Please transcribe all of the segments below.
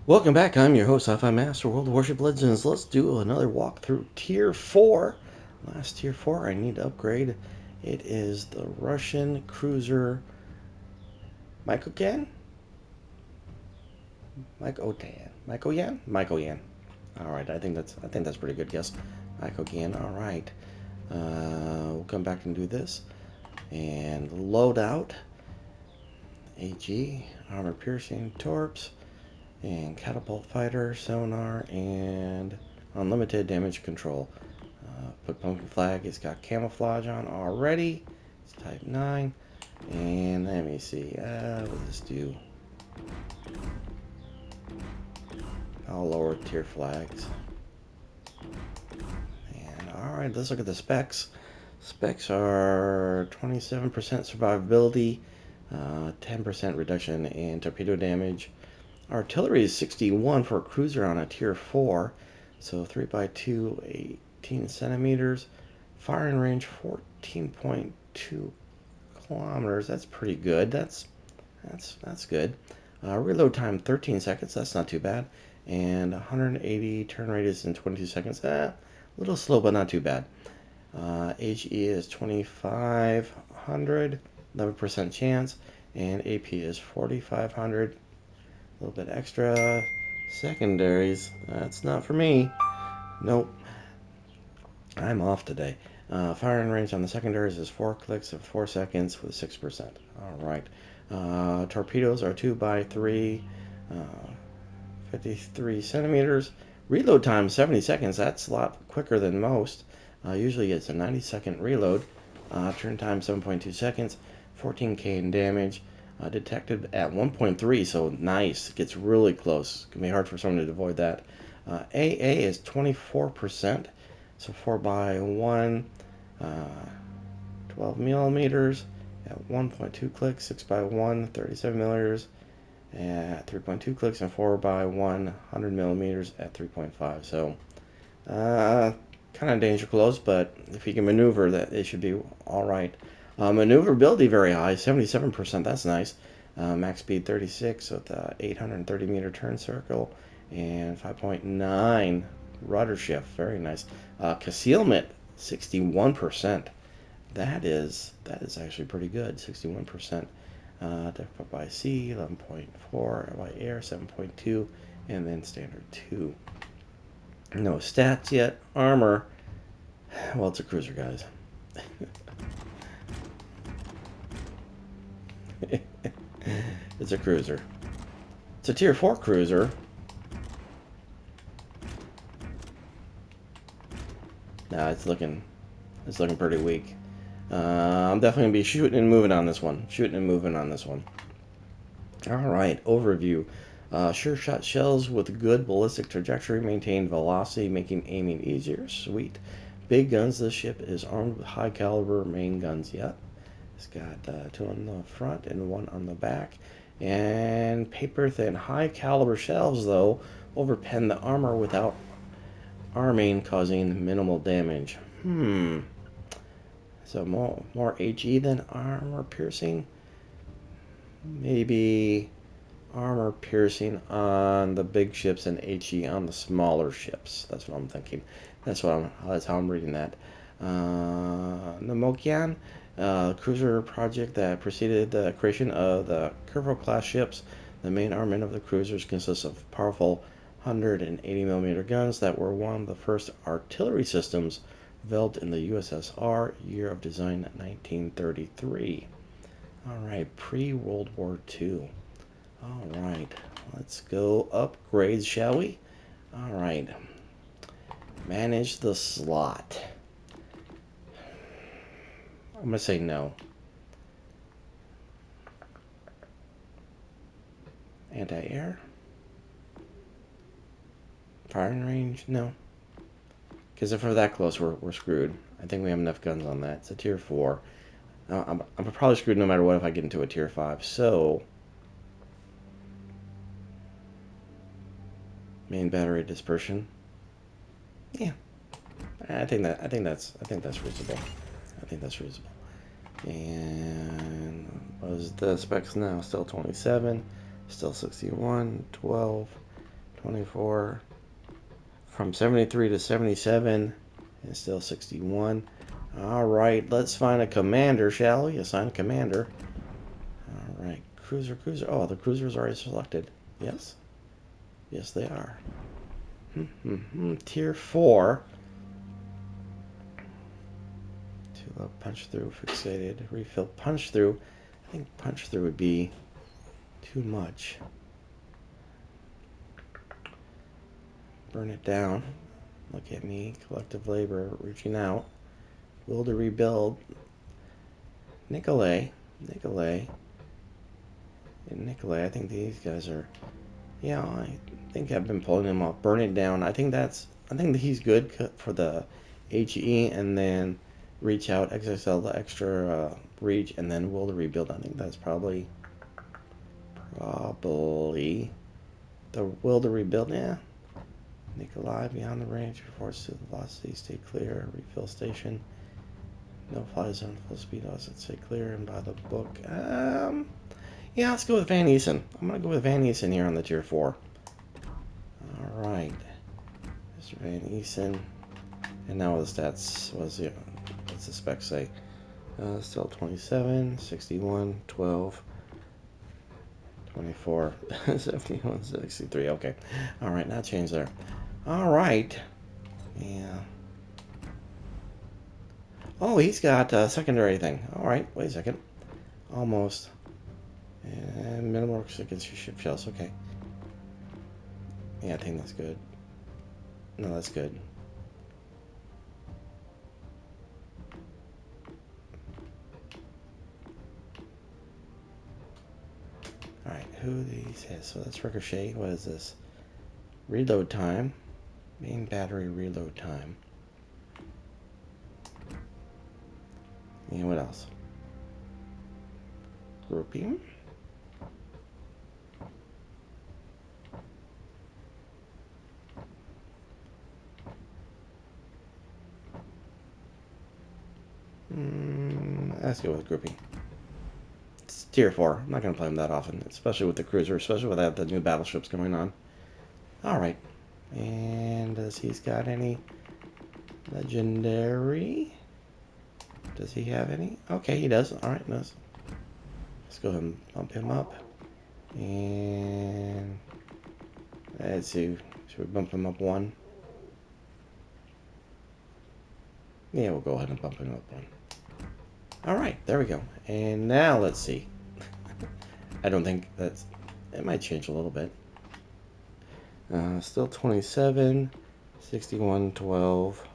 Welcome back. I'm your host, Sci-Fi Master, World of Warship Legends. Let's do another walk through Tier 4. Last Tier 4 I need to upgrade. It is the Russian cruiser Mikoyan? Mikoyan? Alright, I think that's pretty good guess. Mikoyan, alright. We'll come back and do this. And load out. AG, armor piercing torps, and catapult fighter, sonar, and unlimited damage control. Put pumpkin flag. It's got camouflage on already. It's type 9. And let me see. What does this do? I'll lower tier flags. And alright, let's look at the specs. Specs are 27% survivability, 10% reduction in torpedo damage. Artillery is 61 for a cruiser on a tier 4. So 3x2, 18 centimeters. Firing range 14.2 kilometers. That's pretty good. That's good. Reload time 13 seconds. That's not too bad. And 180 turn radius in 22 seconds. A little slow, but not too bad. HE is 2500, 11% chance, and AP is 4500. A little bit extra. Secondaries. That's not for me. Nope. I'm off today. Firing range on the secondaries is 4 clicks of 4 seconds with 6%. Alright. Torpedoes are 2x3, 53 centimeters. Reload time 70 seconds. That's a lot quicker than most. Usually it's a 90-second reload. Turn time 7.2 seconds. 14k in damage. Detected at 1.3, so nice. It gets really close. It can be hard for someone to avoid that. AA is 24%. So 4x1, 12 millimeters at 1.2 clicks, 6x1, 37 millimeters at 3.2 clicks, and 4x1, 100 millimeters at 3.5. So kind of danger close, but if you can maneuver, that it should be all right. Maneuverability very high, 77%. That's nice. Max speed 36 with 830 meter turn circle and 5.9 rudder shift. Very nice. Concealment 61%. That is actually pretty good. 61%. Difficult by sea 11.4, by air 7.2, and then standard 2. No stats yet. Armor. Well, it's a cruiser, guys. It's a cruiser. It's a tier 4 cruiser. Nah, it's looking pretty weak. I'm definitely gonna be shooting and moving on this one. All right, overview. Sure shot shells with good ballistic trajectory, maintain velocity, making aiming easier. Sweet. Big guns. This ship is armed with high caliber main guns. Yep. It's got 2 on the front and 1 on the back. And paper thin. High caliber shells, though, overpen the armor without arming, causing minimal damage. So more HE than armor piercing? Maybe armor piercing on the big ships and HE on the smaller ships. That's what I'm thinking. That's how I'm reading that. The Mikoyan cruiser project that preceded the creation of the Curvo class ships. The main armament of the cruisers consists of powerful 180 millimeter guns that were one of the first artillery systems developed in the USSR. Year of design 1933. All right, pre-World War II. All right, let's go upgrades, shall we? All right, manage the slot. I'm gonna say no. Anti-air? Firing range? No. Because if we're that close, we're screwed. I think we have enough guns on that. It's a tier 4. I'm probably screwed no matter what if I get into a tier 5. So, main battery dispersion. Yeah, I think that's reasonable. And what is the specs now? Still 27, still 61, 12, 24. From 73 to 77. And still 61. Alright, let's find a commander, shall we? Assign a commander. Alright, cruiser. Oh, the cruiser's already selected. Yes? Yes, they are. Tier 4. Too low, punch through, fixated, refill, punch through. I think punch through would be too much. Burn it down. Look at me, collective labor, reaching out. Will to rebuild. Nicolay. I think these guys are. Yeah, I think I've been pulling him off. Burn it down. I think that he's good for the HE, and then reach out, XXL, the extra reach, and then will to rebuild. I think that's probably the will to rebuild. Yeah. Nikolai beyond the range, reports to the velocity, stay clear, refill station. No fly zone, full speed, stay clear, and by the book. Yeah, let's go with Van Eason. I'm going to go with Van Eason here on the tier 4. Alright. Mr. Van Eason. And now the stats, what's the specs say? Still 27, 61, 12, 24, 71, 63. Okay. Alright, now change there. Alright. Yeah. Oh, he's got a secondary thing. Alright, wait a second. Almost. And minimal works against your ship shells. Okay. Yeah, I think that's good. No, that's good. Alright, who these has? So that's Ricochet. What is this? Reload time. Main battery reload time. And what else? Grouping. Let's go with grouping. It's tier 4. I'm not going to play him that often, especially with the cruiser, especially without the new battleships going on. Alright. And does he's got any legendary? Does he have any? Okay, he does. Alright, let's go ahead and bump him up. And let's see. Should we bump him up 1? Yeah, we'll go ahead and bump him up 1. Alright, there we go. And now let's see. I don't think that's... It might change a little bit. Still 27, 61, 12,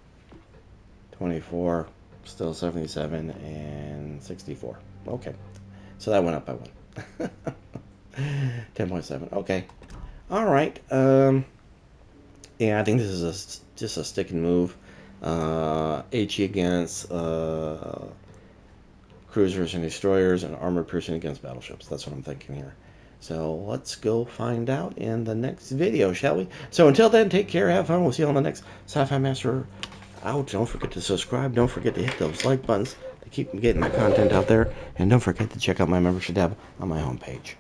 24, still 77, and 64. Okay. So that went up by 1. 10.7. Okay. Alright. Yeah, I think this is just a stick and move. HE against cruisers and destroyers, and armored piercing against battleships. That's what I'm thinking here. So let's go find out in the next video, shall we? So until then, take care, have fun. We'll see you on the next Sci-Fi Master out. Don't forget to subscribe. Don't forget to hit those like buttons to keep getting my content out there. And don't forget to check out my membership tab on my homepage.